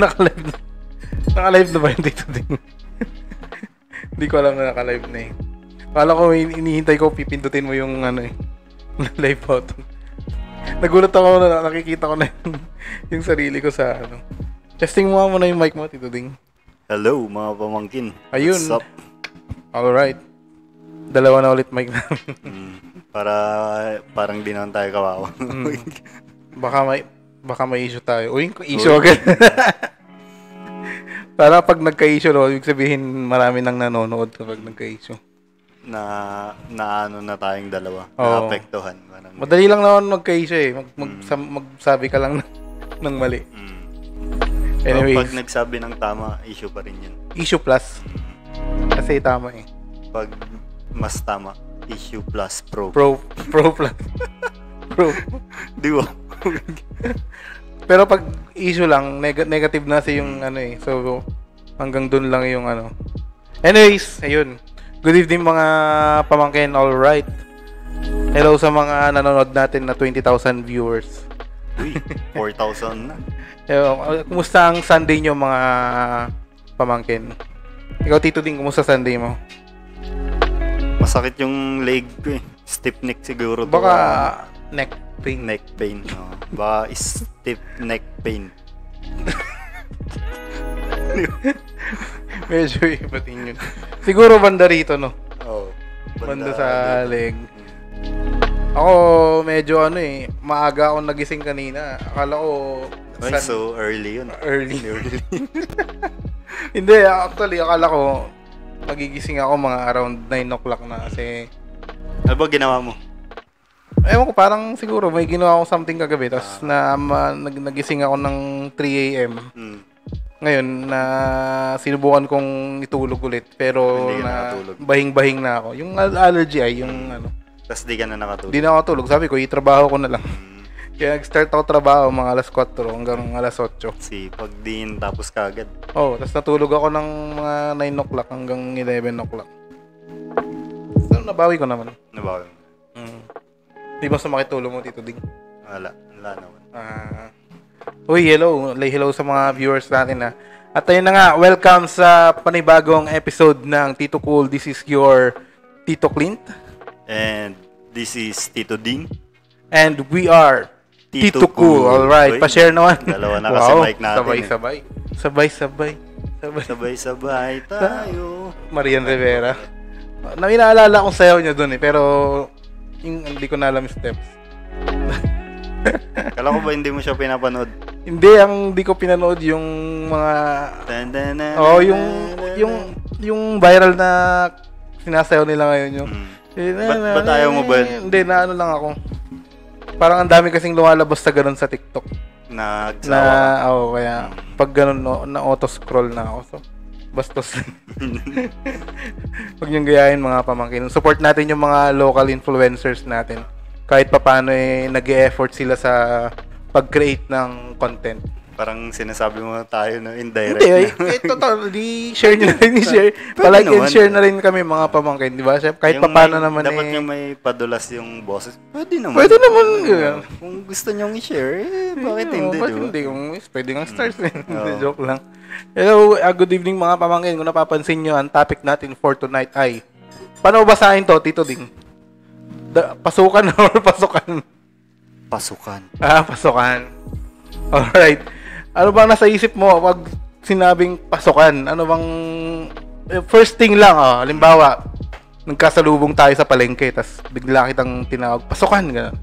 Naka-live na. Naka-live na ba yung dito din? Hindi ko alam na naka-live na eh. Kala ko inihintay ko pipindutin mo yung ano eh. Live button. Nagulat ako na nakikita ko na yung sarili ko sa ano. Testing mo muna yung mic mo, Tito Ding. Hello mga pamangkin. Ayun. What's up? Alright. Dalawa na ulit mic namin. Parang di naman tayo kawawa. Baka may issue tayo. Uy, issue agad. Para pag nagka-issue, no, ibig sabihin marami nang nanonood kapag nagka-issue. Na ano na tayong dalawa. Oo. Naapektuhan. Madali lang naman magka-issue eh. Magsabi ka lang ng mali. Anyways. Pag nagsabi ng tama, issue pa rin yun. Issue plus. Kasi tama eh. Pag mas tama, issue plus pro. Pro plus. Pro. Di ba? Pero pag issue lang, negative na kasi yung ano eh. So, hanggang dun lang yung ano. Anyways, ayun. Good evening mga pamangkin, alright. Hello sa mga nanonood natin na 20,000 viewers. Uy, 4,000 na. Kumusta ang Sunday nyo mga pamangkin? Ikaw, Tito Ding, kumusta Sunday mo? Masakit yung leg ko eh. Stiff neck siguro. Baka neck pain. Neck pain. No. Baka stiff neck pain. Medyo ibatin yun. Siguro banda rito, no? Oo. Banda sa leg. Ako, medyo ano eh, maaga akong nagising kanina. Akala ko... so early yun. Early. Hindi, actually, akala ko magigising ako mga around 9 o'clock na kasi... Ano ba ginawa mo? Ewan ko, parang siguro may ginawa ako something kagabi. Tapos nagising ako ng 3 a.m. Ngayon, na sinubukan kong itulog ulit. Pero na bahing-bahing na ako. Yung allergy ay yung ano. Tapos di ka na nakatulog? Di na ako tulog. Sabi ko, itrabaho ko na lang. Kaya nag-start ako trabaho mga alas 4 hanggang alas 8. Pag din tapos kagad. Oo, tapos natulog ako ng mga 9 o'clock hanggang 11 o'clock. So, nabawi ko naman. Nabawi mo? Di ba sumakit ulo mo, Tito Ding? Wala naman. Uy, hello sa mga viewers natin na. At ayun na nga, welcome sa panibagong episode ng Tito Cool. This is your Tito Clint. And this is Tito Ding. And we are Tito Cool. Alright, pa-share naman. Dalawa na kasi mic natin. Sabay-sabay tayo. Marian Rivera. Inaalala kong sayaw niya dun eh, pero hindi ko na alam yung steps. Kala ko ba hindi mo siya pinapanood? Hindi ko pinanood yung mga yung viral na sinasayaw nila ngayon yung ba't ayaw mo ba? Hindi, na ano lang ako. Parang ang dami kasing lumalabas sa ganun sa TikTok. Kaya pag ganun na auto-scroll na ako. So, bastos. Huwag niyong gayahin mga pamangkin. Support natin yung mga local influencers natin. Kahit papaano nag-e-effort sila sa pag-create ng content. Parang sinasabi mo tayo na indirect. Hindi, totally share nyo na rin. Palike and share na rin kami mga pamangkin, di ba? Kahit papaano naman dapat yung may padulas yung boses. Pwede naman. Kung gusto nyong i-share, bakit hindi, di ba? Hindi, pwede nga stars rin. Joke lang. Hello, good evening mga pamangkin. Kung napapansin nyo, ang topic natin for tonight ay, paano basahin to, Tito Ding? Pasukan or pasukan? Pasukan. Pasukan. Alright. Ano bang nasa isip mo pag sinabing pasukan? Ano bang first thing lang, halimbawa, nagkasalubong tayo sa palengke, tas bigla kitang tinawag, pasukan, gano'n.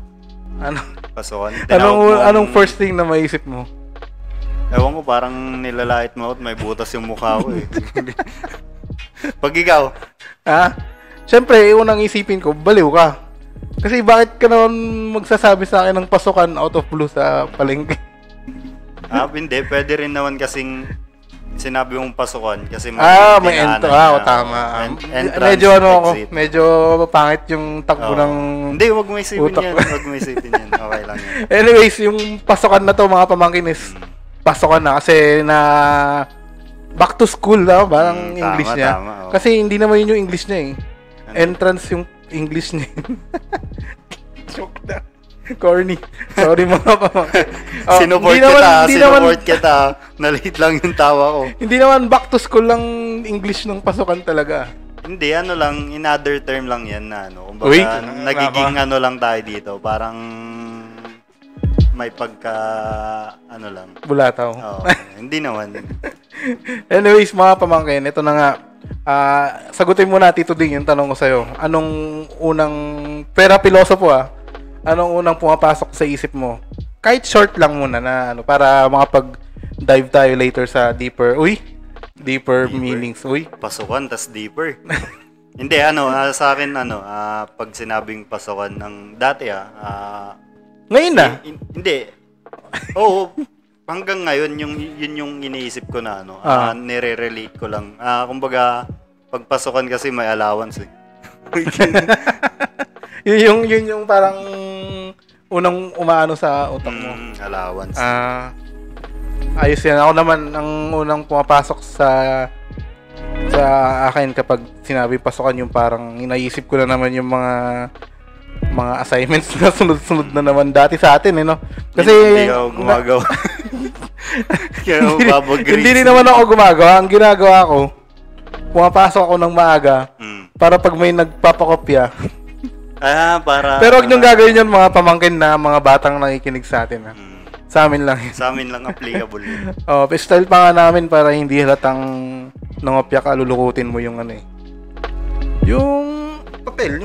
Ano? Pasukan? Anong first thing na maisip mo? Ewan ko, parang nilalait mo at may butas yung mukha ko eh. Pag ikaw? Siyempre, unang isipin ko, baliw ka. Kasi bakit ka naman magsasabi sa akin ng pasukan out of blue sa palengke? Hindi. Pwede rin naman kasing sinabi mong pasukan kasi may tama. Medyo pangit yung takbo ng Hindi, wag mo isipin yan. Okay lang yan. Anyways, yung pasukan na to mga pamangkin is pasukan na kasi na back to school na, parang English niya. Kasi hindi naman yun yung English niya eh. Entrance yung English niya. Joke na. Corny. Sorry mga pamangkin. Sinuport kita. Nalit lang yung tawa ko. Hindi naman back to school lang English ng pasukan talaga. Hindi, ano lang, in other term lang yan na ano. Kumbaga, Uy, nagiging ano lang tayo dito. Parang may pagka, ano lang. Bulataw. Oo, hindi naman. Anyways, mga pamangkin, ito na nga. Sagutin mo na, Tito Ding, yung tanong ko sa'yo. Anong unang, pera pilosopo anong unang pumapasok sa isip mo? Kahit short lang muna na ano, para makapag-dive tayo later sa deeper meanings. Pasukan, tas deeper. Hindi, sa akin, pag sinabing pasukan ng dati, Ngayon na? Hindi. Oo, hanggang ngayon, yun yung iniisip ko na, nire-relate ko lang. Kumbaga, pagpasukan kasi may allowance eh. yun yung parang unang umaano sa utak mo. Allowance. Ayos yan. Ako naman, ang unang pumapasok sa akin kapag sinabi pasukan, yung parang inaisip ko na naman yung mga assignments na sunod-sunod na naman dati sa atin, no? Kasi hindi ako gumagawa. Hindi rin naman ako gumagawa. Ang ginagawa ko, pumapasok ako ng maaga para pag may nagpapakopya. Pero wag niyong gagawin yun, mga pamangkin na mga batang nakikinig sa atin. Sa amin lang yun. Sa amin lang applicable yun. Style pa nga namin para hindi halatang nangopya ka, lulukutin mo yung yung papel,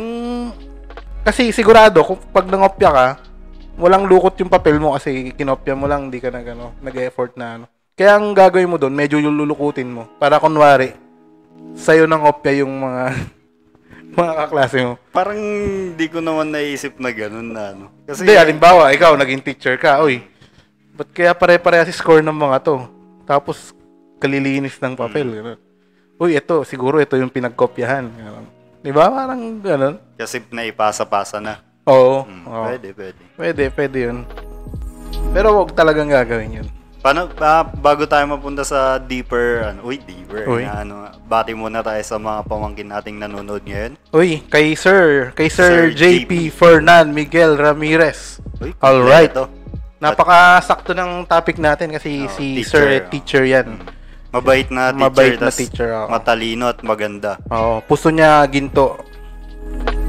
kasi sigurado kung pag nangopya ka, walang lukot yung papel mo kasi kinopya mo lang, hindi ka nag-effort na Kaya ang gagawin mo doon, medyo yung lulukutin mo. Para kunwari, sa'yo nangopya yung mga kaklase mo. Parang hindi ko naman naisip na ganun na Kasi, hindi, halimbawa, ikaw naging teacher ka, ba't kaya pare-pareha si score ng mga to? Tapos, kalilinis ng papel. Gano'n. Siguro ito yung pinagkopyahan. Gano'n. Diba? Parang gano'n. Kasi naipasa-pasa na. Oo. Pwede yun. Pero wag talagang gagawin yun. Paano, bago tayo mapunta sa deeper, deeper. Bati muna tayo sa mga pamangkin nating nanonood ngayon. Kay Sir JP Fernan Miguel Ramirez. Alright. Napakasakto ng topic natin kasi si teacher, teacher yan. Mabait na teacher. Matalino at maganda. Puso niya ginto.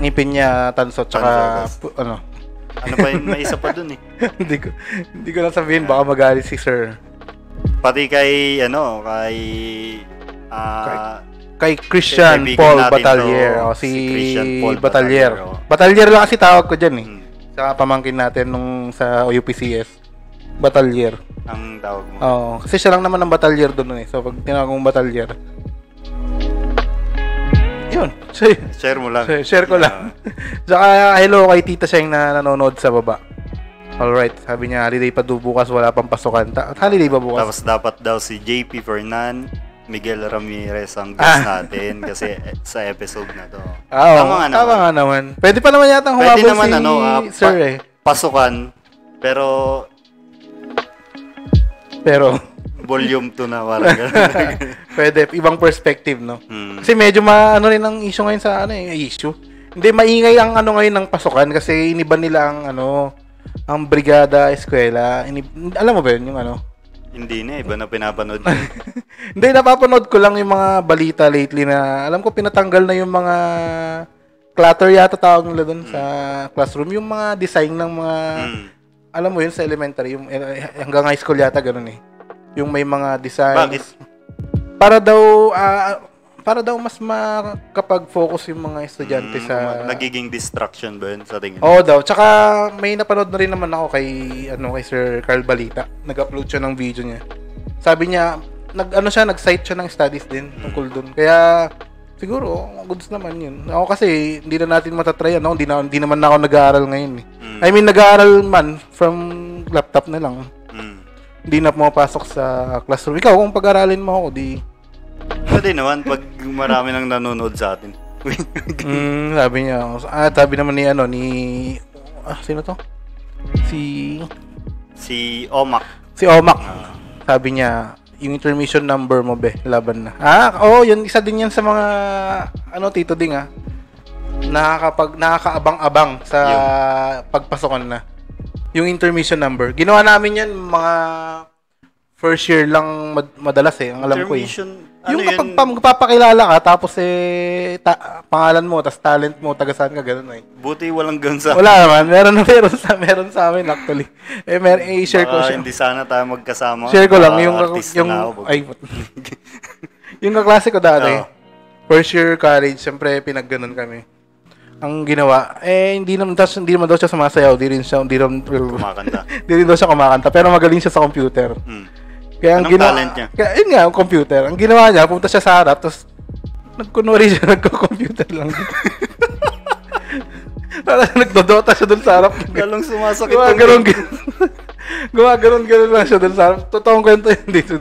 Ngipin niya tansot, tsaka Ano pa yun? May isa pa dun eh. Hindi ko lang sabihin, baka magalit si Sir. Pati kay Christian Paul Batalier. Si Christian Paul Batalier. Batalier lang kasi tawag ko dyan eh. Sa pamangkin natin nung sa UPCS. Batalier. Ang tawag mo. Kasi siya lang naman ang Batalier doon eh. So pag tinawag mong Batalier, yun. Share mo lang. Share ko lang. Saka hello kay Tita Sheng na nanonood sa baba. Alright. Sabi niya, holiday pa bukas, wala pang pasukan. Holiday ba bukas? Tapos dapat daw si JP Fernan Miguel Ramirez ang guest natin kasi sa episode na to. Tama nga naman. Pwede pa naman yata humabol si Sir eh. Pasukan, pero volume 2 na parang gano'n. Pwede, ibang perspective, no? Kasi medyo rin ang issue ngayon sa issue. Hindi, maingay ang ngayon ng pasukan kasi iniba nila ang brigada, eskwela. Alam mo ba yun, yung Hindi na, iba na pinapanood. Hindi, napapanood ko lang yung mga balita lately na alam ko pinatanggal na yung mga clutter yata tawag nila doon sa classroom. Yung mga design ng mga, alam mo yun, sa elementary, yung hanggang high school yata ganun eh. Yung may mga designs. Bakit? Para daw mas makapag-focus yung mga estudyante sa nagiging distraction ba yun sa tingin? Oo daw. Tsaka may napanood na rin naman ako kay Sir Carl Balita. Nag-upload siya ng video niya. Sabi niya, nag-cite siya ng studies din tungkol dun. Kaya siguro goods naman yun. Ako kasi hindi na natin matatry hindi naman ako nag-aaral ngayon eh. I mean, nag-aaral man from laptop na lang. Hindi na pumapasok sa classroom. Ikaw, kung pag-aralin mo ako, pwede naman pag marami nang nanonood sa atin. Sabi niya. Sabi naman sino to? Si Omak. Si Omak. Sabi niya, yung intermission number mo, laban na. Yun, isa din yan sa mga, Tito Ding, nakakaabang-abang sa pagpasokan na. Yung intermission number. Ginawa namin yan mga first year lang madalas ang alam ko Intermission, Yung ano kapag yun? magpapakilala ka, tapos pangalan mo, tapos talent mo, taga saan ka, ganun Buti walang ganun sa... Wala naman. Meron sa amin actually. I-share ko Baka siya. hindi sana tayo magkasama. Share ko lang Baka yung artista na ako. yung kaklase ko dati. Oo. First year college, siyempre pinagganon kami. Ang ginawa, hindi naman daw siya sumasayaw, di rin Kumakanta. di rin daw siya kumakanta, pero magaling siya sa computer. Kaya Anong talent niya? Kaya, yun nga, ang computer. Ang ginawa niya, pumunta siya sa harap, tapos nagkunwari siya, nagko-computer lang. Parang nagdodota siya dun sa harap. Lalong sumasakit. Gumaganon lang siya dun sa harap. Totoong kwento yun dito.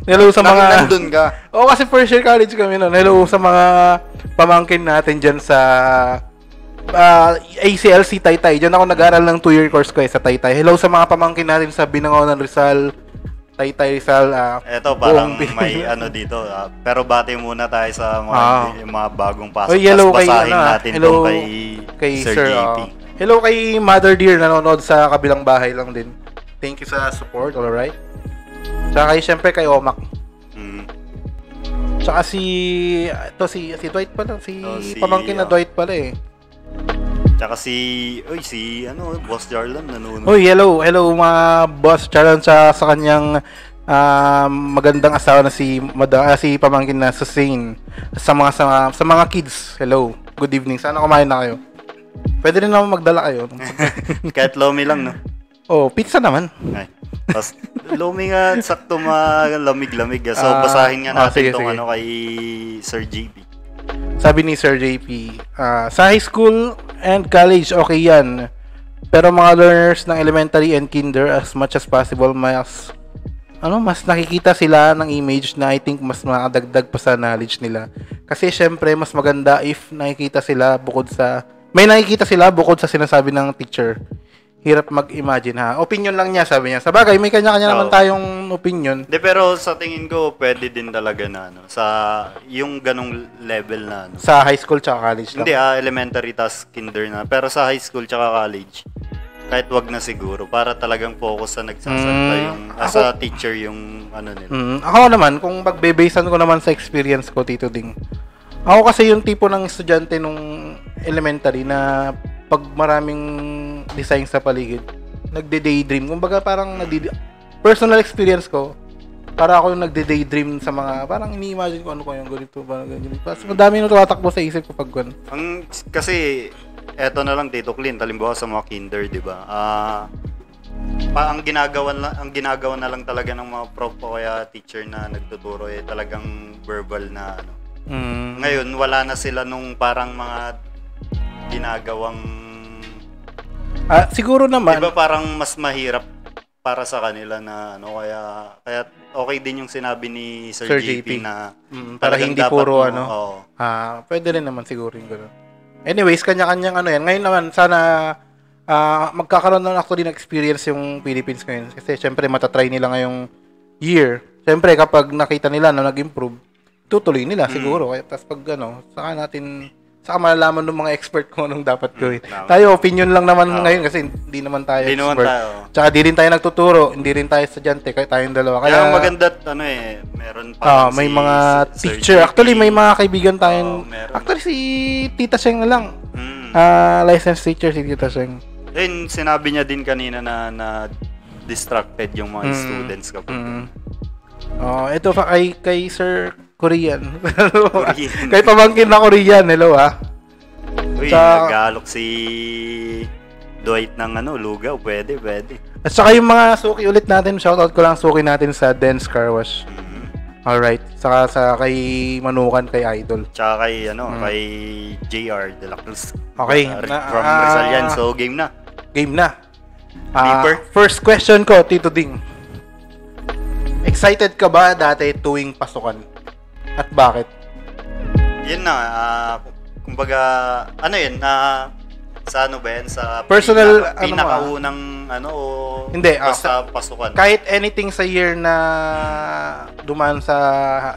Hello sa mga... Nandun ka. Oo, kasi first year college kami noon. Hello sa mga pamangkin natin dyan sa ACLC Taytay. Diyan ako nag-aral ng 2-year course ko sa Taytay. Hello sa mga pamangkin natin sa Binangonan Rizal, Taytay Rizal. Eto, parang may ano dito. Pero bati muna tayo sa yung mga bagong pasok. Hello Tapos kay, basahin natin hello kay Sir JP. Hello kay Mother Dear, nanonood sa kabilang bahay lang din. Thank you sa support, alright? Tsaka syempre kay Omak. Tsaka si Dwight pala, si pamangkin na Dwight pala Tsaka si Boss Jarlan nanonood. Hello mga Boss Jarlan sa kanyang magandang asawa na si pamangkin na Susain. Sa mga kids, hello. Good evening. Sana kumain na kayo. Pwede rin naman magdala kayo. Kahit lomi lang, no? Pizza naman. Ay. Tapos, lomi nga, sakto lamig-lamig. So, basahin nga natin sige. kay Sir JP. Sabi ni Sir JP, sa high school and college, okay yan. Pero mga learners ng elementary and kinder, as much as possible, mas nakikita sila ng image na I think mas makadagdag pa sa knowledge nila. Kasi syempre, mas maganda if may nakikita sila bukod sa sinasabi ng teacher. Hirap mag-imagine Opinion lang niya, sabi niya. Sa bagay, may kanya-kanya naman tayong opinion. Pero sa tingin ko, pwede din talaga na, sa yung ganong level na, Sa high school tsaka college lang. Hindi, elementary tas kinder na. Pero sa high school tsaka college, kahit wag na siguro, para talagang focus sa nagsasalita sa teacher yung nila. Ako naman, kung magbe-basean ko naman sa experience ko, Tito Ding. Ako kasi yung tipo ng estudyante nung elementary na pag maraming design sa paligid, nagde-daydream. Kumbaga parang personal experience ko, para ako yung nagde-daydream sa mga, parang ini-imagine ko ano ko yung ganito, ganito. Kasi madami nang tumatakbo sa isip ko pag gano'n. Kasi, eto na lang, Tito Clint, halimbawa sa mga kinder, di ba? Ang ginagawa na lang talaga ng mga prof o kaya teacher na nagtuturo talagang verbal na Ngayon, wala na sila nung parang mga ginagawang siguro naman. Diba parang mas mahirap para sa kanila na kaya okay din yung sinabi ni Sir JP na para hindi puro pwede rin naman siguro yung gano'n. Anyways, kanya-kanyang yan. Ngayon naman, sana magkakaroon na actually ng experience yung Philippines ngayon. Kasi syempre, matatry nila ngayong year. Syempre, kapag nakita nila na nag-improve, tutuloy nila siguro. Kaya, tapos pag saka malalaman ng mga expert kung anong dapat gawin. Tayo, opinion lang naman ngayon kasi hindi naman tayo expert. Tsaka di rin tayo nagtuturo, hindi rin tayo estudyante, kaya tayong dalawa. Kaya ang maganda, meron pa may mga teacher. Actually, may mga kaibigan tayong, actually si Tita Sheng na lang. Licensed teacher si Tita Sheng. Then, sinabi niya din kanina na distracted yung mga students kapag. Ito pa kay Sir Korean. Kahit pamangkin na Korean, hello Uy, nag-alok si Dwight ng lugaw, pwede. At saka yung mga suki ulit natin, shoutout ko lang suki natin sa Dance Car Wash. Alright, saka sa kay Manukan, kay Idol. Tsaka kay kay JR De La Cruz. Okay. From Rizal yan, so game na. First question ko, Tito Ding. Excited ka ba dati tuwing pasukan? At bakit? Yun na, kumbaga, sa ba yan? Sa personal, pinakaunang, hindi, basta pasukan. Kahit anything sa year na dumaan sa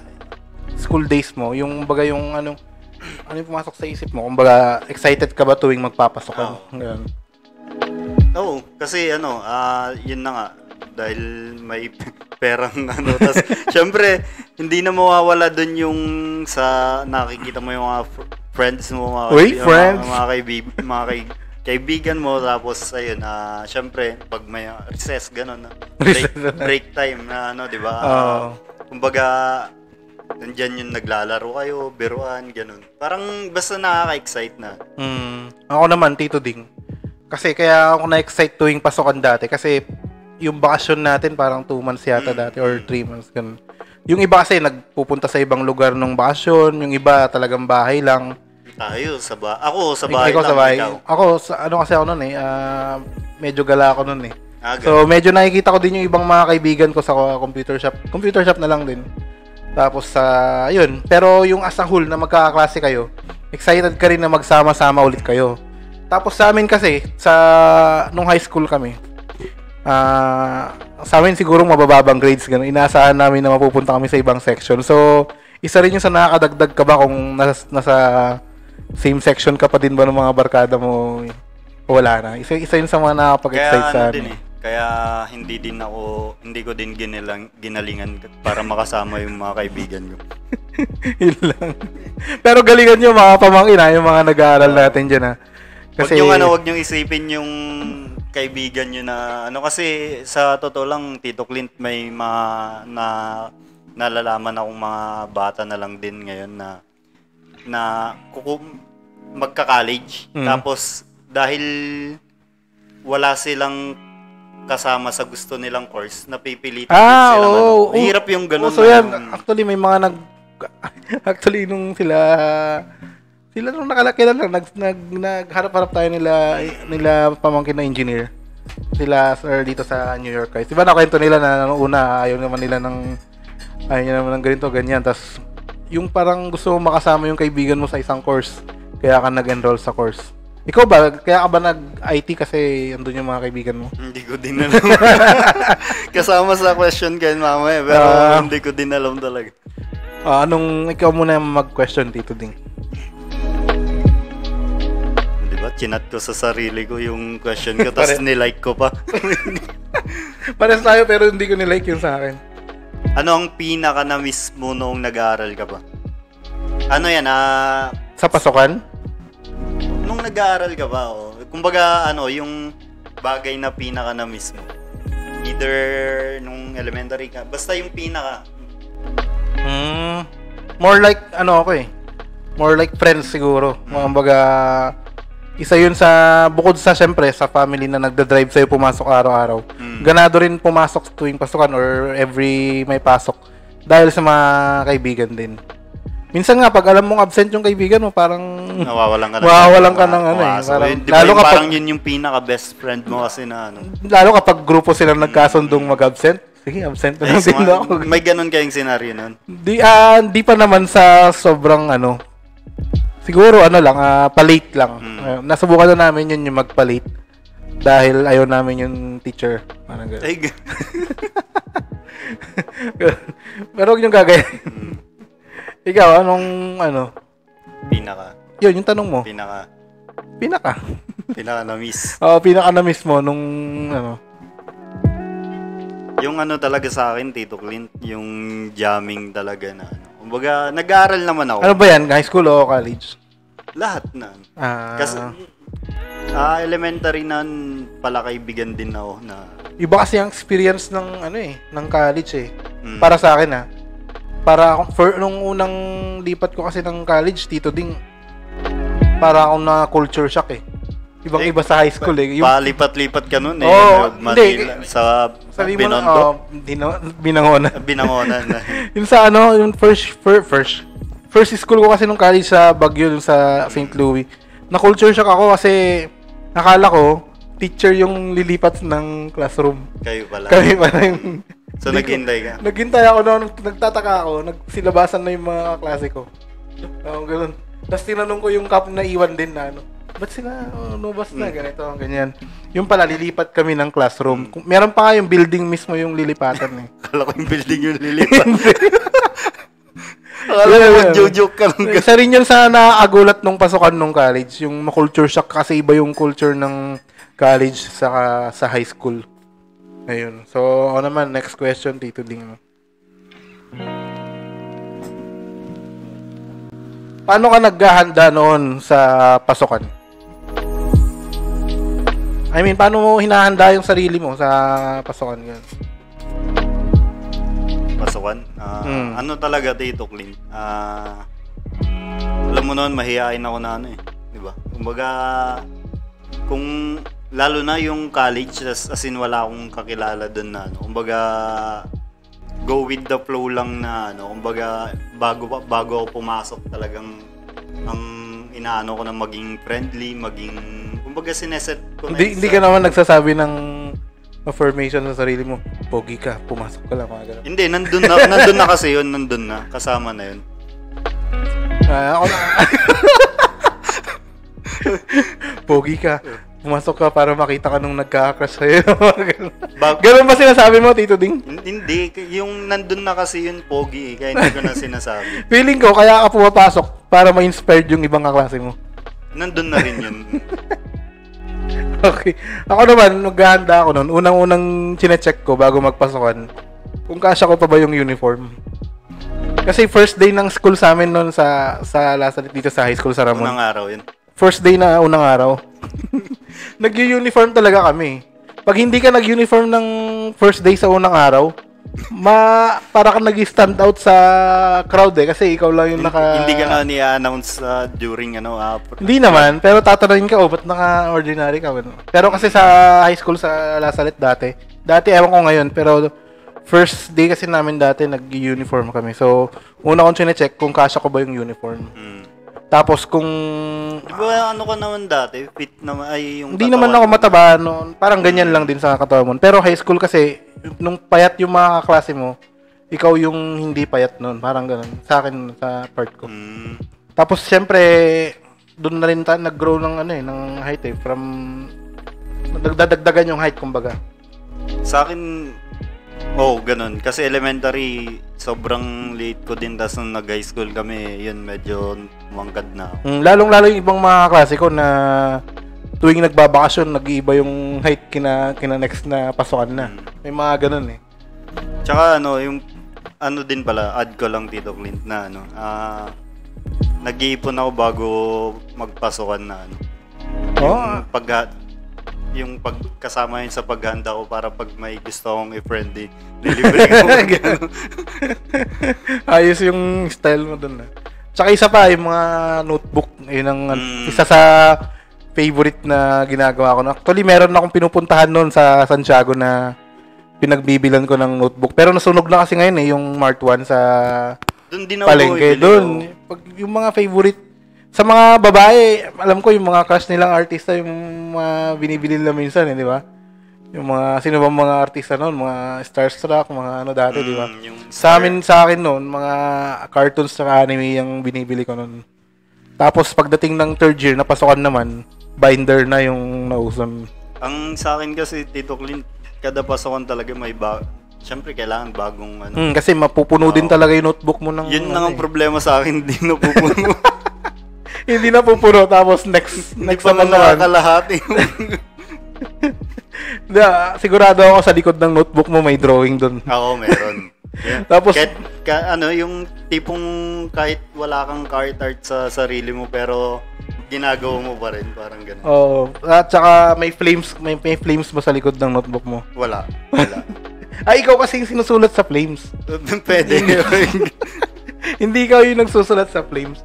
school days mo, yung kumbaga yung ano yung pumasok sa isip mo, kumbaga excited ka ba tuwing magpapasukan? Ganun. Oo, kasi yun na nga. Dahil may perang tas syempre, hindi na mawawala dun yung sa nakikita mo yung mga friends mo, mga kaibigan mo, tapos ayun, syempre, pag may recess, gano'n, break time na di ba? Kumbaga, nandyan yung naglalaro kayo, biruan, gano'n. Parang basta nakaka-excite na. Ako naman, Tito Ding. Kasi kaya ako na-excite tuwing pasukan dati kasi yung bakasyon natin parang 2 months yata dati or 3 months ganun. Yung iba kasi nagpupunta sa ibang lugar nung bakasyon, yung iba talagang bahay lang. Ako sa bahay lang. Sa bahay. Ikaw? Ako kasi ako noon medyo gala ako noon eh. So medyo nakikita ko din yung ibang mga kaibigan ko sa computer shop. Computer shop na lang din. Tapos ayun, pero yung as a whole na magkakaklase kayo, excited ka rin na magsama-sama ulit kayo. Tapos sa amin kasi nung high school kami, sa amin siguro mabababang grades ganun. Inaasahan namin na mapupunta kami sa ibang section. So, isa rin yung sa nakakadagdag ka ba kung nasa same section ka pa din ba ng mga barkada mo o wala na. Isa yun sa mga nakapag-excite sa amin. Kaya hindi ko din ginalingan para makasama yung mga kaibigan ko. Yun lang. Pero galingan nyo mga pamangkin yung mga nag-aaral natin dyan Kasi, wag nyo isipin yung kaibigan nyo na kasi sa totoo lang, Tito Clint, may nalalaman akong mga bata na lang din ngayon na magka-college. Tapos dahil wala silang kasama sa gusto nilang course, napipilitan din sila. Hirap yung ganun. So yan, actually may mga actually nung sila nung nakalakilan lang, nagharap-harap tayo nila pamangkin na engineer. Sila sir dito sa New York guys. Diba nakwento nila na nung una ayaw naman ng ganito, ganyan. Tapos yung parang gusto mo makasama yung kaibigan mo sa isang course. Kaya ka nag-enroll sa course. Ikaw ba? Kaya ka ba nag-IT kasi andun yung mga kaibigan mo? Hindi ko din alam. Kasama sa question kayo mamaya, pero hindi ko din alam talaga. Ikaw muna mag-question, Tito Ding? Chinat ko sa sarili ko yung question ko, tapos nilike ko pa. Pares tayo pero hindi ko nilike yung sa akin. Ano ang pinaka na miss mo noong nag-aaral ka ba? Ano yan? Sa pasukan? Nung nag-aaral ka ba? Kumbaga, yung bagay na pinaka na miss mo? Either nung elementary ka, basta yung pinaka. More like, more like friends siguro. Kumbaga, isa yun bukod sa syempre sa family na nagda-drive sa'yo pumasok araw-araw. Ganado rin pumasok tuwing pasukan or every may pasok dahil sa mga kaibigan din. Minsan nga pag alam mong absent yung kaibigan mo, parang nawawalan ka ng lalo kapag parang yun yung pinaka best friend mo kasi na lalo kapag grupo silang nagkasundong mag-absent. Sige, absent na lang din ako. May ganun kayong scenario nun? Di pa naman sa sobrang siguro palate lang. Nasubukan na namin yun yung magpalate dahil ayaw namin yung teacher. Parang gano'n. Pero huwag yung gagawin. Ikaw, anong pinaka? Yun, yung tanong mo. Pinaka na-miss. Pinaka na-miss mo nung Yung talaga sa akin, Tito Clint, yung jamming talaga na Kumbaga, nag-aaral naman ako. Ano ba yan? High school o college? Lahat na. Kasi, elementary na pala kaibigan din ako na... Iba kasi ang experience ng college Para sa akin Para ako, nung unang lipat ko kasi ng college, Tito Ding, para akong na culture shock Ibang-iba sa high school Yung palipat-lipat ka nun Manila, sa Binondo. Binangonan. Yung sa yung first school ko kasi nung college sa Baguio, sa St. Louis. Na culture shock ako kasi nakala ko teacher yung lilipat ng classroom. Kayo pala. yung So naghintay ka? Naghintay ako nagtataka ako, nagsilabasan na yung mga klase ko. Ganun. Tapos tinanong ko yung na iwan din na ba't sila lumabas na ganito, ganyan. Yung pala, lilipat kami ng classroom. Meron pa nga yung building mismo yung lilipatan Akala ko yung building yung lilipat. Akala ko mag-joke ka lang. Isa rin yun sa nakakagulat nung pasukan nung college. Yung culture shock kasi iba yung culture ng college sa high school. Ayun. So, ako naman, next question, Tito Ding. Paano ka naghahanda noon sa pasukan? I mean, paano mo hinahanda yung sarili mo sa pasukan? Yun? Pasukan? Ano talaga, Tito Clint? Alam mo noon, mahihain ako na ano eh. Diba? Kumbaga, kung lalo na yung college, as in wala akong kakilala doon na ano. Kumbaga, go with the flow lang na ano. Kumbaga, bago ako pumasok talagang ang inaano ko na maging friendly, maging kumbaga sineset ko na hindi ka naman nagsasabi ng affirmation sa sarili mo. Pogi ka, pumasok ka lang. Mga ganun. Hindi, nandun na kasi yun, nandun na. Kasama na yun. Ako na. Pogi ka. Pumasok ka para makita ka nung nagka-crush sa'yo. Ganun ba sinasabi mo, Tito Ding? Hindi. Yung nandun na kasi yun, pogi eh. Kaya hindi ko na sinasabi. Feeling ko, kaya ka pumapasok para ma-inspired yung ibang kaklase mo. Nandun na rin yun. Okay. Ako naman, naghahanda ako nun. Unang-unang chinecheck ko bago magpasokan, kung kasya ko pa ba yung uniform. Kasi first day ng school sa amin nun sa Lasalit dito sa high school sa Ramon. Unang araw yun. First day na unang araw. Nag-uniform talaga kami. Pag hindi ka nag-uniform ng first day sa unang araw, para ka nag-stand out sa crowd eh. Kasi ikaw lang yung Hindi ka na ni-announce during Hindi naman, pero tatanungin ka, ba't naka-ordinary ka? Pero kasi sa high school sa Lasalit dati, ewan ko ngayon, pero first day kasi namin dati, nag-uniform kami. So, una kong chinecheck kung kasya ko ba yung uniform. Tapos kung di ba ano ka naman dati? Fit naman ay yung hindi naman ako mataba noon. Parang ganyan lang din sa katawan mo. Pero high school kasi nung payat yung mga kaklase mo, ikaw yung hindi payat noon. Parang ganoon. Sa akin sa part ko. Tapos syempre doon na rin nag-grow ng ng height eh, from nagdadagdagan yung height kumbaga. Sa akin ganun. Kasi elementary, sobrang late ko din. Tapos nung nag-high school kami, yun, medyo mangkad na. Lalong-lalo yung ibang mga klase ko na tuwing nagbabakasyon, nag-iiba yung height kina next na pasukan na. May mga ganun eh. Tsaka yung din pala, add ko lang Tito Clint na nag-iipon ako bago magpasukan na yung pagkasama yun sa paghanda ko para pag may gusto akong i-friendly, nilibre ko. Ayos yung style mo dun. Tsaka isa pa, yung mga notebook, yun ang isa sa favorite na ginagawa ko. Actually, meron akong pinupuntahan noon sa Santiago na pinagbibilan ko ng notebook. Pero nasunog na kasi ngayon yung Mart 1 sa doon din ako palengke. Doon, yung mga favorite sa mga babae, alam ko yung mga crush nilang artista yung mga binibili nila minsan di ba? Yung mga sino bang mga artista noon, mga Starstruck, mga dati, di ba? Sa akin noon, mga cartoons sa anime yung binibili ko noon. Tapos pagdating ng third year, napasukan naman, binder na yung nauson. Ang sa akin kasi Tito Clint, kada pasukan talaga may siyempre kailangan bagong kasi mapupuno din talaga yung notebook mo ng yun lang ang problema sa akin, hindi napupuno. Hindi na pupuno, tapos next pa naman nakakalahati. Sigurado ako sa likod ng notebook mo may drawing doon. Ako meron. Yeah. Tapos yung tipong kahit wala kang card art sa sarili mo pero ginagawa mo pa rin, parang gano'n. At saka may flames ba sa likod ng notebook mo? Wala. Ay, ikaw kasi yung sinusulat sa flames. Pwede. Hindi ikaw yung nagsusulat sa flames.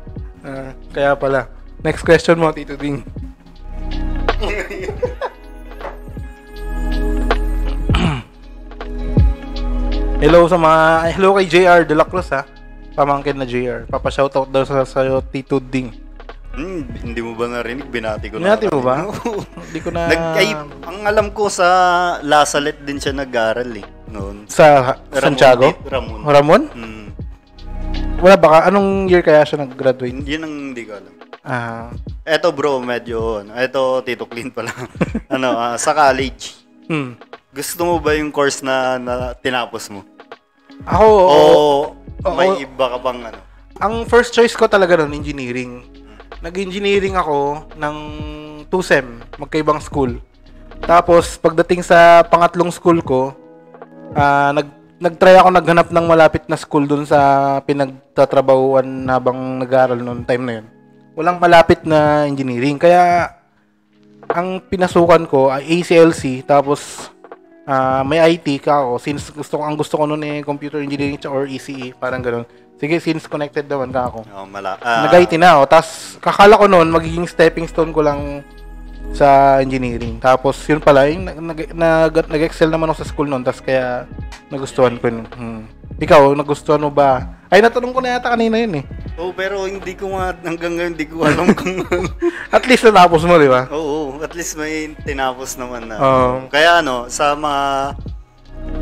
Kaya pala. Next question mo, Tito Ding. Hello kay JR De La Cruz pamangkin na JR. Papa-shoutout daw sa Tito Ding. Hindi mo ba narinig? Binati ko Binati mo ba? Hindi ko na... ang alam ko sa Lasalet din siya nag-aral noon. Sa Santiago? Ramon? Wala baka, anong year kaya siya nag-graduate? Yun ang hindi ko alam. Eto bro, medyo, eto Tito Clint pala. Sa college. Gusto mo ba yung course na tinapos mo? Ako, may iba ka bang Ang first choice ko talaga nun, engineering. Nag-engineering ako ng 2 sem, magkaibang school. Tapos, pagdating sa pangatlong school ko, nag-try ako naghanap ng malapit na school dun sa pinagtatrabahuan habang nag-aaral noon time na yun. Walang malapit na engineering. Kaya, ang pinasukan ko ay ACLC, tapos may IT ka ako. Since ang gusto ko noon computer engineering or ECE, parang gano'n. Sige, since connected naman ka ako. Nag-IT na ako. Tapos, kakala ko noon, magiging stepping stone ko lang sa engineering. Tapos, yun pala, nag-excel naman ako sa school noon. Tapos, kaya nagustuhan ko yun. Ikaw, nagustuhan mo ba? Ay, natanong ko na yata kanina yun eh. Oo, pero hindi ko nga, hanggang ngayon, hindi ko alam kung... At least natapos mo, di ba? Oo, at least may tinapos naman na. Kaya sa mga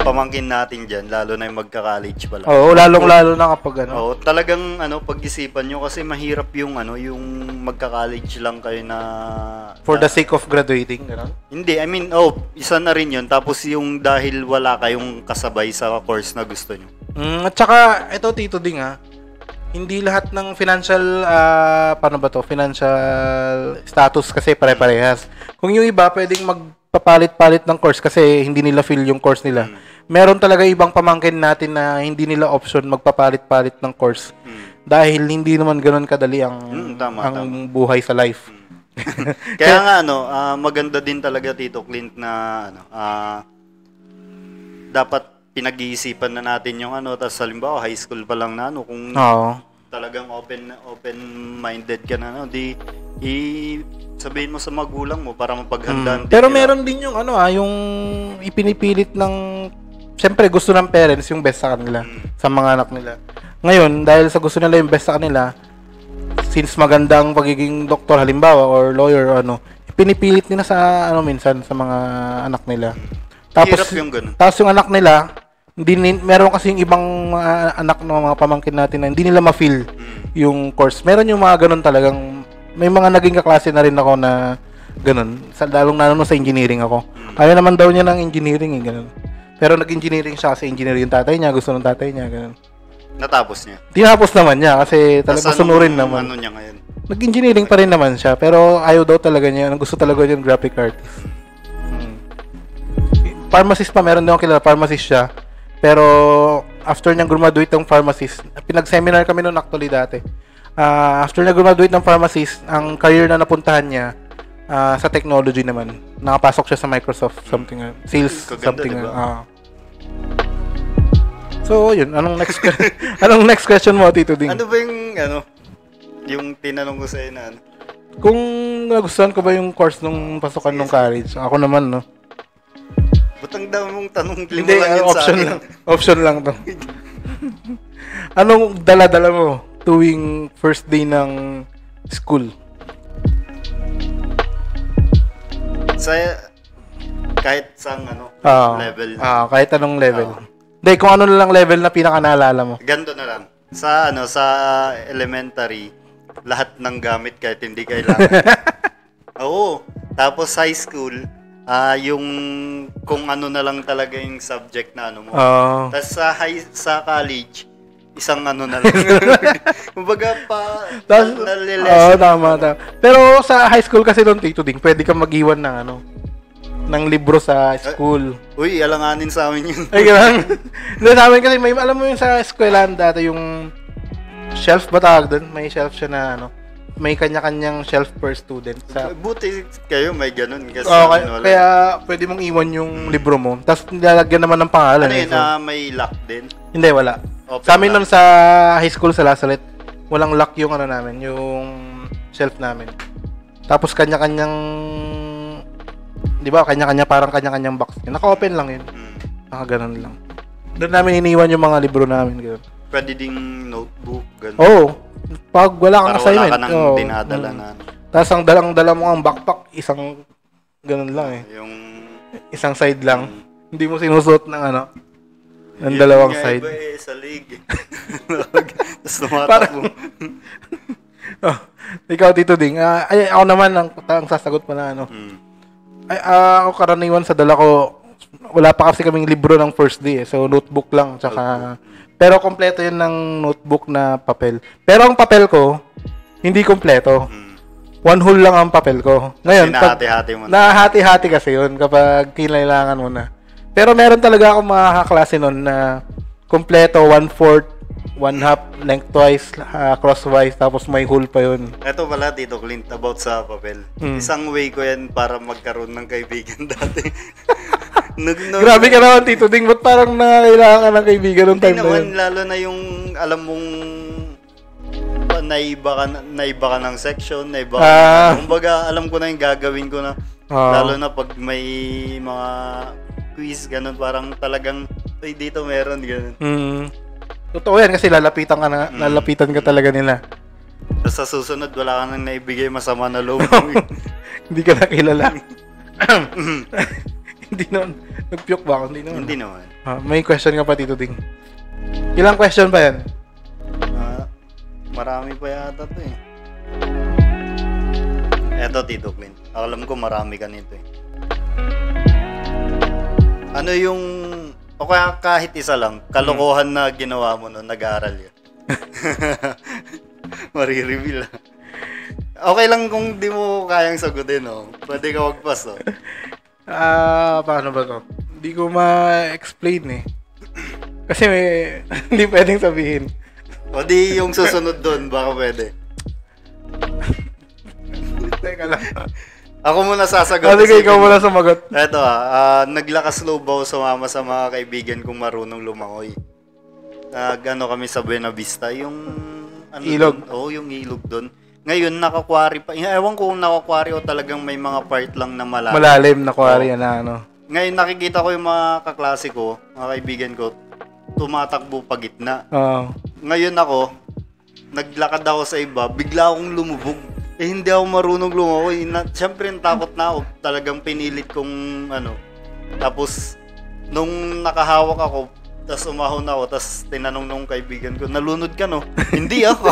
pamangkin natin dyan, lalo na yung magka-college pala. Oo, lalong-lalo na kapag Oo, talagang pag-isipan nyo kasi mahirap yung yung magka-college lang kayo na... For the sake of graduating, gano'n? Hindi, I mean, isa na rin yun. Tapos yung dahil wala kayong kasabay sa course na gusto nyo. At saka, ito Tito Ding hindi lahat ng financial, financial status kasi pare-parehas. Kung yung iba, pwedeng magpapalit-palit ng course kasi hindi nila feel yung course nila. Meron talaga ibang pamangkin natin na hindi nila option magpapalit-palit ng course. Dahil hindi naman ganoon kadali ang buhay sa life. Kaya nga maganda din talaga Tito Clint na dapat pinag-iisipan na natin yung tapos halimbawa high school pa lang na kung talagang open-minded ka na sabihin mo sa magulang mo para mapaghandaan. Pero meron din yung yung ipinipilit ng siyempre gusto ng parents yung best sa kanila sa mga anak nila. Ngayon, dahil sa gusto nila yung best sa kanila, since magandang pagiging doktor halimbawa or lawyer or ipinipilit nila sa minsan sa mga anak nila. Tapos yung anak nila meron kasi yung ibang mga anak ng mga pamangkin natin na hindi nila ma-feel yung course. Meron yung mga ganun talagang may mga naging kaklase na rin ako na ganun. Lalong sa engineering ako. Ayaw naman daw niya ng engineering ganun. Pero nag-engineering siya kasi engineering yung tatay niya, gusto ng tatay niya ganun. Natapos niya? Tinapos naman niya kasi talagang sunurin naman. Ano niya ngayon? Nag-engineering pa rin naman siya pero ayaw daw talaga niya. Gusto talaga niya yung graphic artist. Pharmacist pa, meron daw kilala, pharmacist siya. Pero after niyang graduate ng pharmacist, pinag-seminar kami noon actually dati. After na graduate ng pharmacist, ang career na napuntahan niya sa technology naman. Nakapasok siya sa Microsoft something sales something. Diba? So, yun. Anong next question mo, Tito Ding? Ano ba yung tinanong ko sa'yo na Kung nagustuhan ko ba yung course nung pasukan nung college? Ako naman, Ba't ang dami mong tanong? Hindi, option lang. Option lang to. Anong dala-dala mo tuwing first day ng school? Kahit sa level. Kahit anong level. Hindi, kung ano lang level na pinaka-naalala mo. Ganito na lang. Sa elementary, lahat ng gamit kahit hindi kailangan. Oo. Tapos high school, yung kung ano na lang talaga yung subject na mo. Tapos sa college, isang na lang. Kumbaga tama. Pero sa high school kasi doon, Tito Ding, pwede kang mag-iwan ng libro sa school. Uy, alanganin sa amin yun. Ay, gano'n. Sa amin kasi, alam mo yung sa eskwelahan dati, yung shelf ba tawag doon? May shelf siya na may kanya-kanyang shelf per student. Buti kayo may ganun kasi kaya pwede mong iwan yung libro mo. Tapos nilalagyan naman ng pangalan. Ano yun, may lock din? Hindi, wala. Sa amin nun sa high school sa Lasalle, walang lock yung namin, yung shelf namin. Tapos kanya-kanyang, di ba, parang kanya-kanyang box. Naka-open lang yun. Naka-ganon lang. Doon namin iniwan yung mga libro namin. Ganun. Pwede ding notebook, gano'n. Oo. Pag wala kang assignment. Wala ka nang dinadala na. Tapos ang dala mo ang backpack, isang ganun lang Yung isang side lang. Hindi mo sinusuot ng ng dalawang side. Iba sa leg. Tapos tumatakbo. Ikaw, Tito Ding. Ako naman, ang sasagot pa na ako karaniwan sa dala ko, wala pa kasi kaming libro ng first day So, notebook lang. Tsaka, pero kompleto yun ng notebook na papel. Pero ang papel ko, hindi kompleto. one whole lang ang papel ko. Ngayon, Hinahati-hati mo na. nahati-hati kasi yun kapag kailangan mo na. Pero meron talaga akong mga kaklase nun na kompleto, 1/4, 1/2, lengthwise, crosswise, tapos may hole pa yun. Ito pala, Tito Clint, about sa papel. Isang way ko yan para magkaroon ng kaibigan dati. Grabe ka naman, Tito Ding. Ba't parang nangangailangan ka ng kaibigan nung time Hindi na yun? naman, lalo na yung, alam mong, naiba ka ng section, naiba ka kumbaga, alam ko na yung gagawin ko na. Lalo na pag may mga quiz, ganun, parang talagang, ay, dito meron, ganun. Totoo yan kasi lalapitan ka talaga nila. Tapos sa susunod, wala ka nang naibigay masama na loob. Hindi ka nakilala. Hindi naman. Nag-puke ba ako? Hindi naman. Hindi naman. May question ka pa, Tito Ding. Ilang question pa yan? Marami pa yata to eh. Eto, Tito Clint. Alam ko marami ka nito eh. Ano yung, o kaya kahit isa lang, kalokohan na ginawa mo nung nag-aaral yun? Marireveal ah. Okay lang kung di mo kayang sagutin, no? Pwede ka wagpas, no? Paano ba to? Hindi ko ma-explain eh. Kasi hindi pwedeng sabihin. O di yung susunod doon, baka pwede. Teka lang. Ako muna sasagot. Sige, ikaw muna sumagot. Eto naglakas loob ako sumama sa mga kaibigan kong marunong lumangoy. Kami sa Buena Vista, yung ilog. Yung ilog doon. Ngayon, nakakwari pa. Ewan ko kung nakakwari o talagang may mga part lang na malalim. Malalim na kwari na ano. Ngayon, nakikita ko yung mga kaklase ko, mga kaibigan ko, tumatakbo pa gitna. Ngayon ako, naglakad ako sa iba, bigla akong lumubog. Hindi ako marunong lumangoy. Siyempre, takot na ako. Talagang pinilit kong Tapos, nung nakahawak ako, tapos umahon ako, tapos tinanong nung kaibigan ko, nalunod ka, no? Hindi ako.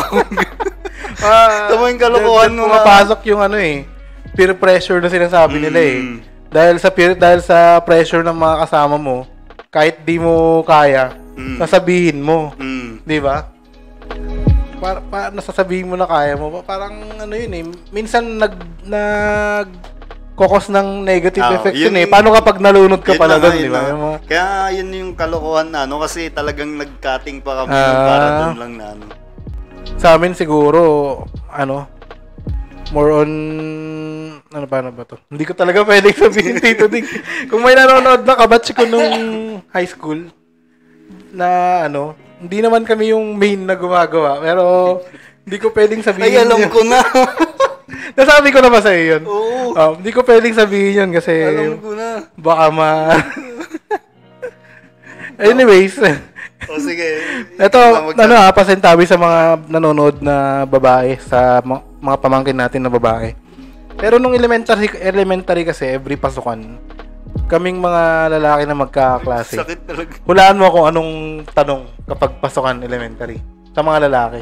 Tama yung kalokohan mo. Pumapasok yung peer pressure na sinasabi nila eh. Dahil sa pressure ng mga kasama mo, kahit di mo kaya, nasabihin mo. Di ba? Nasasabihin mo na kaya mo. Parang yun eh. Minsan kokos ng negative effect yun eh. Paano kapag nalunod ka pala doon, di ba? Kaya yun yung kalokohan na kasi talagang nag-cutting pa kami para doon lang na Sa amin siguro, more on, paano ba to? Hindi ko talaga pwedeng sabihin, Tito Ding. Kung may nanonood na kabatch ko nung high school, na hindi naman kami yung main na gumagawa, pero hindi ko pwedeng sabihin. Ay, alam ko na. Nasabi ko na ba sa'yo yun? Oo. Hindi ko pwedeng sabihin yun kasi alam ko na. Baka Anyways. O sige. Ito, pasintabi sa mga nanonood na babae, sa mga pamangkin natin na babae. Pero nung elementary kasi, every pasukan, kaming mga lalaki na magkakaklase. Sakit talaga. Hulaan mo kung anong tanong kapag pasukan elementary. Sa mga lalaki.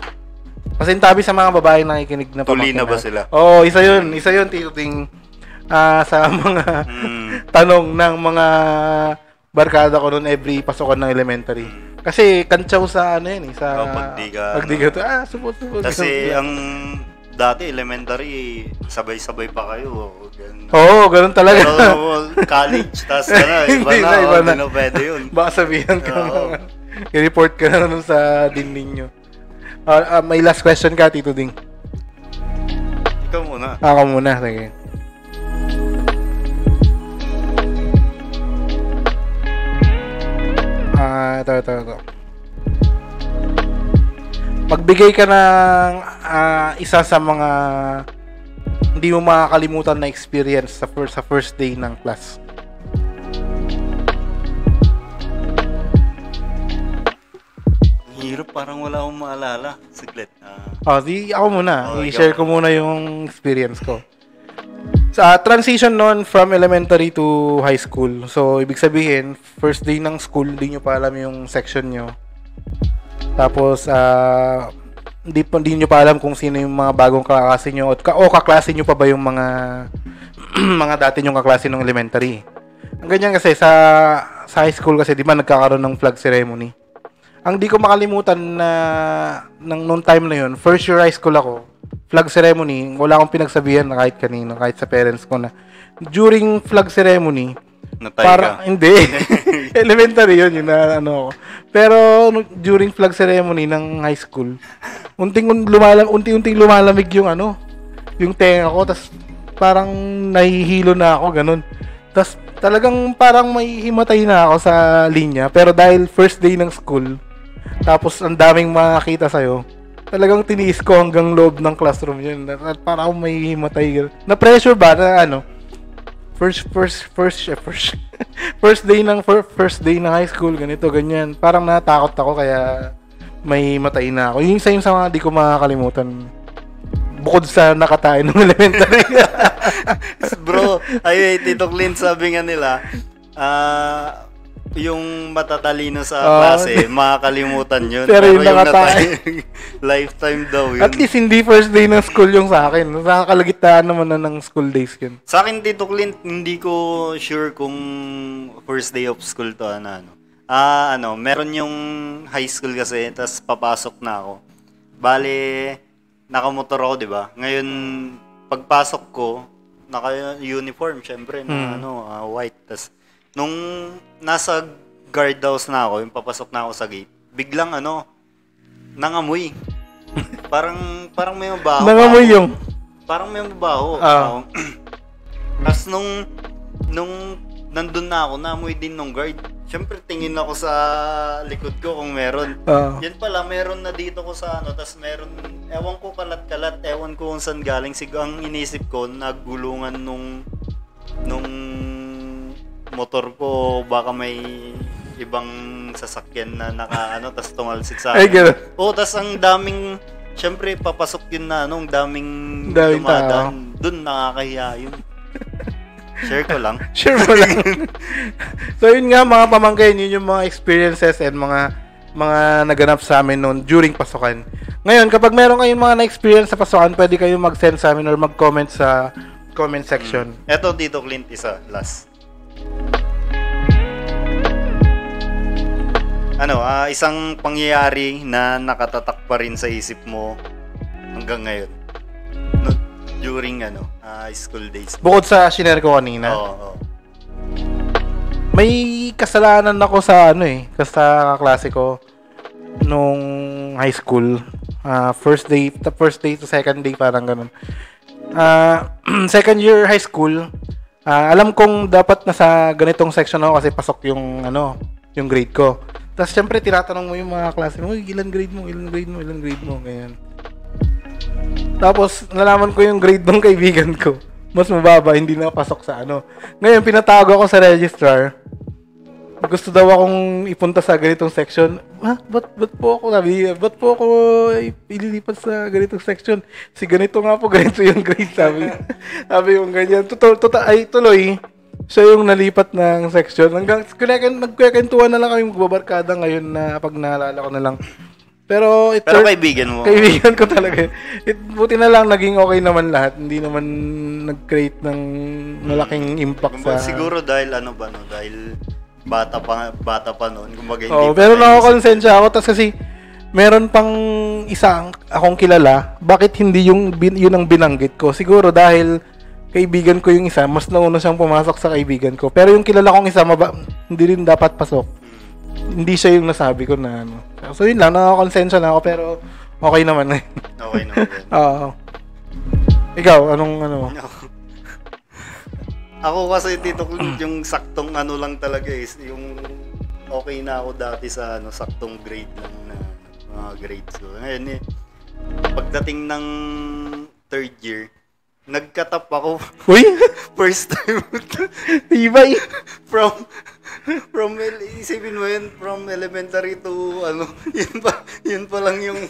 Pasintabi sa mga babae na nakikinig na pamangkin. Tuli na ba sila? Oo, isa yun, Tito Ding. Sa mga tanong ng mga barkada ko noon every pasukan ng elementary. Kasi kantsaw sa sa pagdiga to. Supot. Kasi ang dati elementary, sabay-sabay pa kayo. Ganun talaga. Pero college, tas iba na, hindi na pwede yun. Baka sabihan ka na. I-report ka na nun sa dingding nyo. May last question ka, Tito Ding. Ikaw muna. Ako muna, sige. Ito. Magbigay ka ng isa sa mga hindi mo makakalimutan na experience sa first day ng class. Hirap, parang wala akong maalala. Saglit. Ako muna. I-share ko muna yung experience ko. Sa transition noon from elementary to high school. So, ibig sabihin, first day ng school, hindi nyo pa alam yung section nyo. Tapos, hindi nyo pa alam kung sino yung mga bagong kaklase nyo o kaklase nyo pa ba yung mga mga dati nyong kaklase ng elementary. Ang ganyan kasi sa high school kasi, di ba nagkakaroon ng flag ceremony. Ang di ko makalimutan na noong time na yun, first year high school ako, flag ceremony, wala akong pinagsabihan na kahit kanino, kahit sa parents ko na during flag ceremony, Natay para ka. hindi. Elementary yun, yun na ano ako. Pero during flag ceremony ng high school, unti-unting lumalamig yung ano, yung tenga ko, tas parang nahihilo na ako, ganun. Tas talagang parang may himatay na ako sa linya, pero dahil first day ng school, tapos ang daming makakita sa'yo, talagang tiniis ko hanggang loob ng classroom yun. At parang may himatay. Na pressure ba na ano? First day ng high school, ganito, ganyan. Parang natakot ako kaya may matay na ako. Yung isa yung sa mga di ko makakalimutan. Bukod sa nakatayo ng elementary. Bro, ay Tito Clint, sabi nga nila, yung matatalino sa klase, makakalimutan yun. Pero yung nakatayo, lifetime daw yun. at least hindi first day ng school yung sa akin. Sa kalagitnaan naman na ng school days yun. Sa akin, Tito Clint, hindi ko sure kung first day of school to, meron yung high school kasi, tas papasok na ako. Bale, nakamotor ako, di ba? Ngayon, pagpasok ko, naka-uniform, syempre, na white. Tas, nung nasa guard house na ako, yung papasok na ako sa gate, biglang nangamoy. parang may mabaho. Nangamoy yung? Parang may mabaho. Tapos nung nandun na ako, naamoy din nung guard. Siyempre, tingin ako sa likod ko kung meron. Yan pala, meron na dito ko sa tas meron, ewan ko kalat-kalat, ewan ko kung saan galing. Ang inisip ko, nagulungan nung motor ko, baka may ibang sasakyan na tas tumalsik sa Ay, akin. Tas ang daming, syempre, papasok yun na, ang daming dumadaan. Doon, nakakahiya yun. Share ko lang. Share mo lang. So, yun nga, mga pamangkin, yun yung mga experiences and mga naganap sa amin noon during pasukan. Ngayon, kapag meron kayong mga na-experience sa pasukan, pwede kayong mag-send sa amin or mag-comment sa comment section. Eto, Tito Clint, isa, last. Isang pangyayari na nakatatak pa rin sa isip mo hanggang ngayon. During school days. Bukod sa shinare ko kanina. Oo. May kasalanan ako sa sa klase ko nung high school. First day to second day, parang ganun. Second year high school, alam kong dapat nasa ganitong section ako kasi pasok yung yung grade ko. Tapos syempre tinatanong mo yung mga klase mo, ilan grade mo, ganyan. Tapos nalaman ko yung grade ng kaibigan ko. Mas mababa, hindi nakapasok sa Ngayon pinatawag ako sa registrar. Gusto daw akong ipunta sa ganitong section. Ba't po ako ililipat sa ganitong section? Si ganito nga po, ganito yung grade, sabi. Sabi yung ganyan. Tuloy. Siya yung nalipat ng section. Hanggang nagkwentuhan na lang kami magbabarkada ngayon na pag naalala ko na lang. Pero kaibigan mo. Kaibigan ko talaga. Buti na lang naging okay naman lahat. Hindi naman nag-create ng malaking impact sa... Siguro dahil dahil bata pa noon. Pero nakakonsensya ako. Tapos kasi meron pang isang akong kilala. Bakit hindi yun ang binanggit ko? Siguro dahil kaibigan ko yung isa, mas nauna siyang pumasok sa kaibigan ko. Pero yung kilala kong isa, hindi rin dapat pasok. Hindi siya yung nasabi ko na So yun lang, nakakonsensya na ako, pero okay naman. Okay naman. Oo. Ikaw, anong Ako kasi, Tito Clint, yung saktong lang talaga is, yung okay na ako dati sa saktong grade lang na mga grades ko. Ngayon pagdating ng third year, nagkatap ako. Uy! First time. Ibay! Isipin mo yun, from elementary to, yun pa lang yung...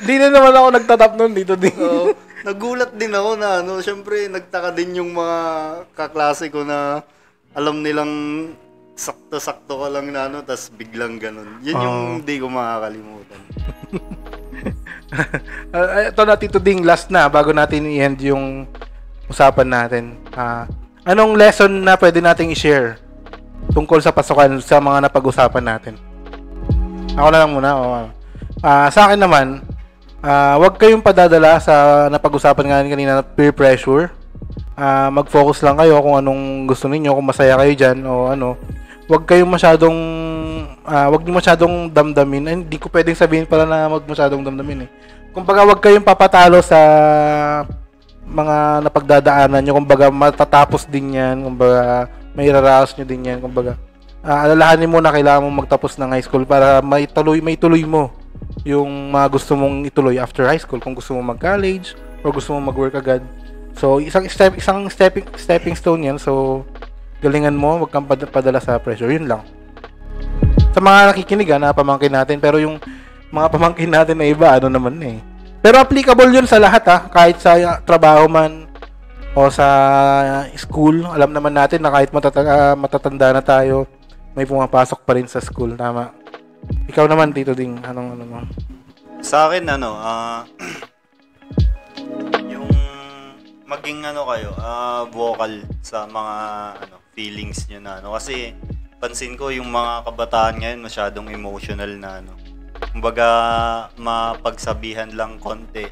Di na naman ako nagtatap nun dito din. Nagulat din ako na, syempre, nagtaka din yung mga kaklase ko na alam nilang sakto-sakto ka lang na, tas biglang ganun. Yun yung hindi ko makakalimutan. Ito na, Tito Ding, last na bago natin i-end yung usapan natin. Anong lesson na pwede nating i-share tungkol sa pasukan sa mga napag-usapan natin? Ako na lang muna. Sa akin naman, Wag kayong padadala sa napag-usapan nga kanina na peer pressure. Mag-focus lang kayo kung anong gusto ninyo, kung masaya kayo dyan o ano. Wag kayong wag niyo masyadong damdamin. Hindi ko pwedeng sabihin pala na wag masyadong damdamin eh. Kumbaga wag kayong papatalo sa mga napagdadaanan nyo. Kumbaga matatapos din yan. Kumbaga may raraos nyo din yan. Kumbaga alalahanin mo na kailangan mong magtapos ng high school para may tuloy mo yung mga gusto mong ituloy after high school. Kung gusto mong mag-college or gusto mong mag-work agad. So isang stepping stone yan. So galingan mo, wag kang padala sa pressure. Yun lang. Sa mga nakikinig na pamangkin natin, pero yung mga pamangkin natin na iba, ano naman eh. Pero applicable yun sa lahat kahit sa trabaho man o sa school. Alam naman natin na kahit matatanda na tayo, may pumapasok pa rin sa school, tama. Ikaw naman, Tito Ding, anong mo? Sa akin, yung maging kayo, vocal sa mga feelings nyo na kasi pansin ko yung mga kabataan ngayon masyadong emotional na kumbaga mapagsabihan lang konti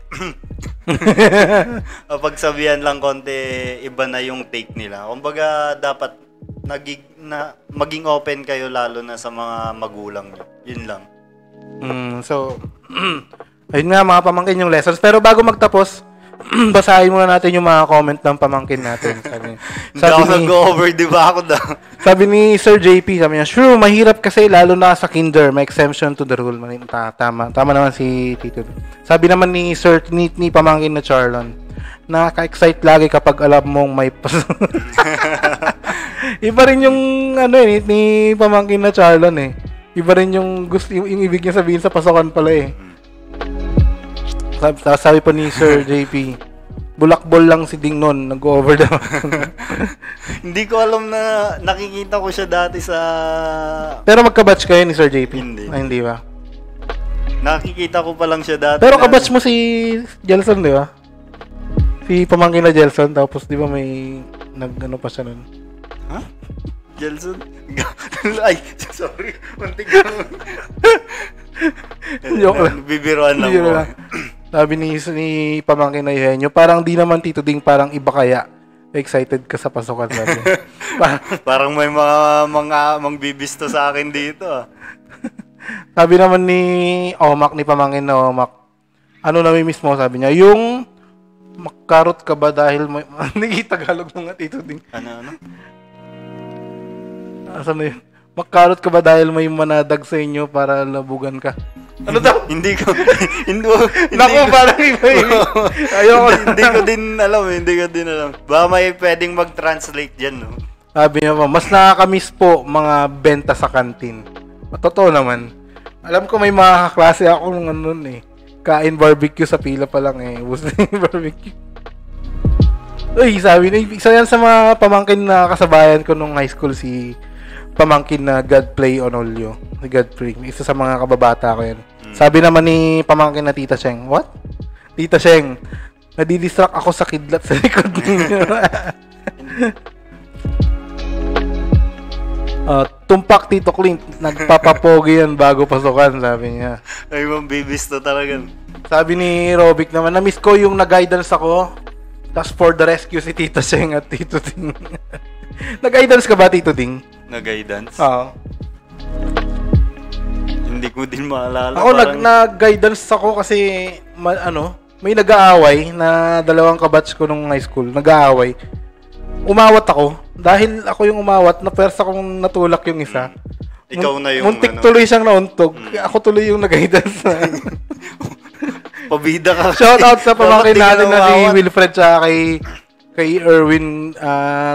iba na yung take nila. Kumbaga dapat maging open kayo lalo na sa mga magulang nyo. Yun lang. So ayun nga mga pamangkin yung lessons, pero bago magtapos basahin muna natin yung mga comment ng pamangkin natin. Sabi nag-over, di ba ako daw? Sabi ni Sir JP, sabi niya, sure, mahirap kasi lalo na sa kinder, may exemption to the rule. Tama naman si Tito. Sabi naman ni Sir, ni pamangkin na Charlon, nakaka-excite lagi kapag alam mong may Iba rin yung ni pamangkin na Charlon eh. Iba rin yung gusto, yung ibig niya sabihin sa pasokan pala eh. Sabi pa ni Sir JP, bulakbol lang si Ding noon, nag-over daw. Hindi ko alam na nakikita ko siya dati sa... Pero magka-batch kayo ni Sir JP? Hindi. Hindi ba? Nakikita ko pa lang siya dati. Pero kabatch mo si Jelson, di ba? Si pamangkin na Jelson, tapos di ba may nag-ano pa siya nun? Ha? Jelson? Ay, sorry. Muntik lang. Joke lang. Bibiruan lang mo. Sabi ni pamangkin na Eugenio, parang di naman Tito Ding, parang iba kaya. Excited ka sa pasukan natin. Parang may mga mangbibisto sa akin dito. Sabi naman ni Omak, ni pamangkin na Omak, ano namimiss mo? Sabi niya, yung makarot ka ba dahil may... Hindi, Tagalog mo nga, Tito Ding. Ano? Asan na yun? Makarot ka ba dahil may manadag sa inyo para labugan ka? Ano daw? Hindi ko. Naku, parang iba yun. Ayoko. Hindi ko din alam. Ba may pwedeng mag-translate dyan, no? Sabi niya pa, mas nakakamiss po mga benta sa kantin. Totoo naman. Alam ko may mga kaklase ako nung nun eh. Kain barbecue sa pila pa lang eh. Gusto yung barbecue. Uy, sabi na, isa yan sa mga pamangkin na kasabayan ko nung high school, si pamangkin na Godplay Onolio. Si Godplay. Isa sa mga kababata ko yan. Sabi naman ni pamangkin na Tita Sheng, what? Tita Sheng, nadidistract ako sa kidlat sa likod niyo. Tumpak Tito Clint, nagpapapogi yan bago pasukan, sabi niya. Ay, mambibisto talaga. Sabi ni Robic naman, na-miss ko yung nag-guidance ako. Tapos for the rescue si Tita Sheng at Tito Ding. Nag-guidance ka ba, Tito Ding? Nag-guidance? Oo. Hindi ko din maalala. Ako nag-guidance ako kasi may nag-aaway na dalawang kabatch ko nung high school. Nag-aaway. Umawat ako. Dahil ako yung umawat, na-persa kong natulak yung isa. Ikaw na yung muntik tuloy siyang nauntog. Ako tuloy yung nag-guidance. Pabida ka. Shout out sa pamangkin natin na si Wilfred tsaka kay Erwin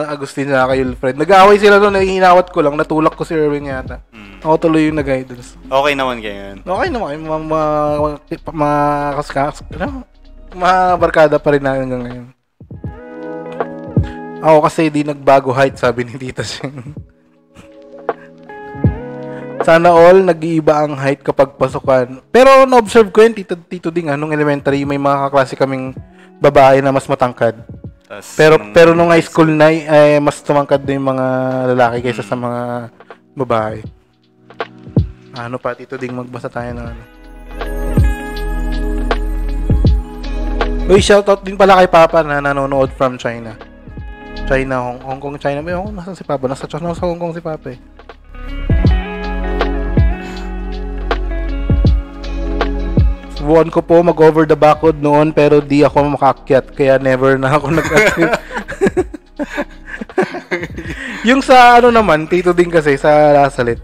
Agustin tsaka kay Wilfred. Nag-aaway sila doon, hinawat ko lang, natulak ko si Erwin yata. Ako tuloy yung nag-guidance. Okay naman kayo yan. Okay naman. Barkada pa rin na hanggang ngayon. Ako kasi di nagbago height, sabi ni Tita Sheng. Sana all nag-iiba ang height kapag pasukan. Pero na-observe ko yun, Tito Ding, nung elementary, may mga kaklase kaming babae na mas matangkad. Pero nung high school na, mas tumangkad na yung mga lalaki kaysa sa mga babae. Ano pa, Tito Ding, magbasa tayo ng ano. Uy, shoutout din pala kay Papa na nanonood from China. Hong Kong, China. May ako, nasa si Papa? Nasa Hong Kong si Papa eh. Subukan ko po mag-over the backwood noon pero di ako makakyat kaya never na ako nag-attempt. Yung sa ano naman, Tito din kasi sa Lasalit.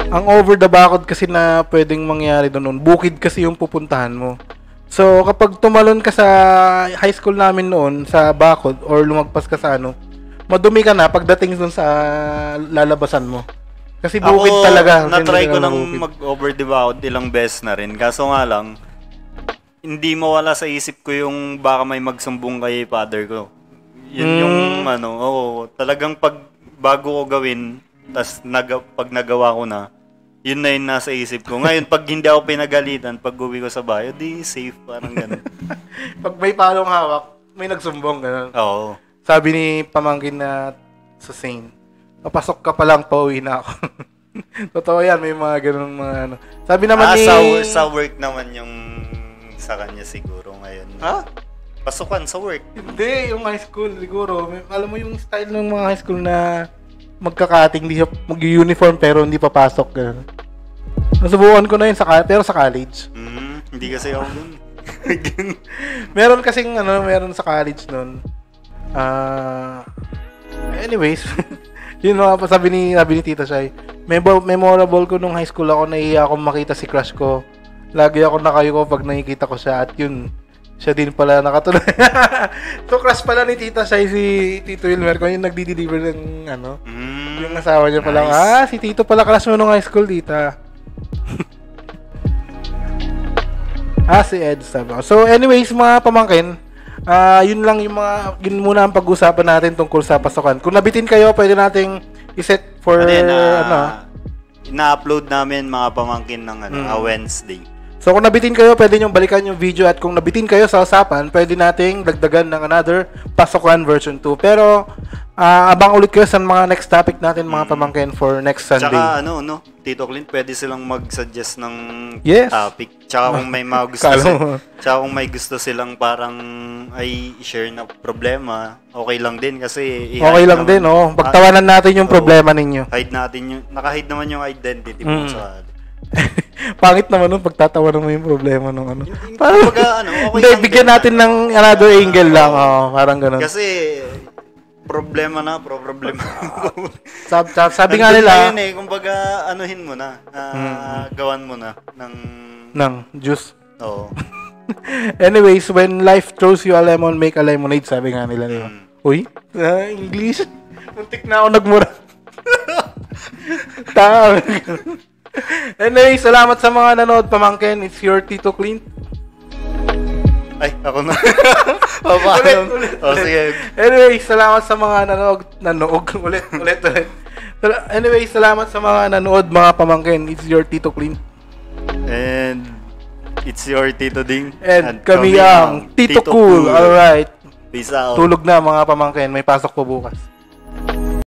Ang over the backwood kasi na pwedeng mangyari doon, bukid kasi yung pupuntahan mo. So kapag tumalon ka sa high school namin noon sa bakod or lumagpas ka sa ano, madumi ka na pagdating doon sa lalabasan mo. Kasi bukid ako, talaga. Na-try ko nang mag-over the backwood ilang beses na rin. Kaso nga lang, hindi mawala sa isip ko yung baka may magsumbong kay father ko. Yun yung talagang bago ko gawin, tas pag nagawa ko na, yun na yung nasa isip ko. Ngayon, pag hindi ako pinagalitan, pag uwi ko sa bayo, di safe, parang ganun. Pag may palong hawak, may nagsumbong, ganun. Oo. Sabi ni pamangkin na sa Saint, papasok ka pa lang, pauwi na ako. Totoo yan, may mga ganun mga ano. Sabi naman ni... Sa work naman yung sa kanya siguro ngayon. Ha? Pasukan sa work. Hindi, yung high school siguro. Alam mo yung style ng mga high school na magkakating, di siya mag-uniform pero hindi papasok. Ganun. Nasubukan ko na yun pero sa college. Hindi kasi ako dun. Meron sa college nun. Anyways, yun nga sabi ni Tita Shai. Memorable ko nung high school ako, naiiyak akong makita si crush ko. Lagi ako nakayo pag nakikita ko siya at yun, siya din pala nakatuloy. So crush pala ni Tita Shai si Tito Wilmer ko, yung nagdi-deliver ng yung asawa niya pala. Nice. Si Tito pala crush mo nung high school, Tita. Si Ed sabi. So anyways, mga pamangkin, yun muna ang pag-usapan natin tungkol sa pasukan. Kung nabitin kayo, pwede nating iset for ina-upload namin mga pamangkin ng Wednesday. So kung nabitin kayo, pwede nyo balikan yung video at kung nabitin kayo sa usapan, pwede nating dagdagan ng another pasukan version 2. Pero abang ulit kayo sa mga next topic natin mga pamangkin for next Sunday. Tsaka Tito Clint, pwede silang mag-suggest ng topic. Tsaka kung may mga gusto tsaka kung may gusto silang parang ay share na problema, okay lang din kasi okay lang din, pagtawanan natin yung problema ninyo. Naka-hide naman yung identity mo sa Pangit naman nun pagtatawanan mo yung problema ng ano. Parang okay. Hindi, bigyan natin ng another angle lang, parang ganun. Kasi problema. Sabi nga nila, kumbaga anuhin mo na, gawan mo na ng juice. Oo. Anyways, when life throws you a lemon, make a lemonade, sabi nga nila, diba? Uy, English. Muntik na ako nagmura. Anyway, salamat sa mga nanood pamangkin. It's your Tito Clint. Ay, ako na. Ulit. Sige. Anyway, salamat sa mga nanood. Ulit. Anyway, salamat sa mga nanood mga pamangkin. It's your Tito Clint. And it's your Tito Ding. And kami ang Tito Cool. Alright. Peace out. Tulog na mga pamangkin. May pasok po bukas.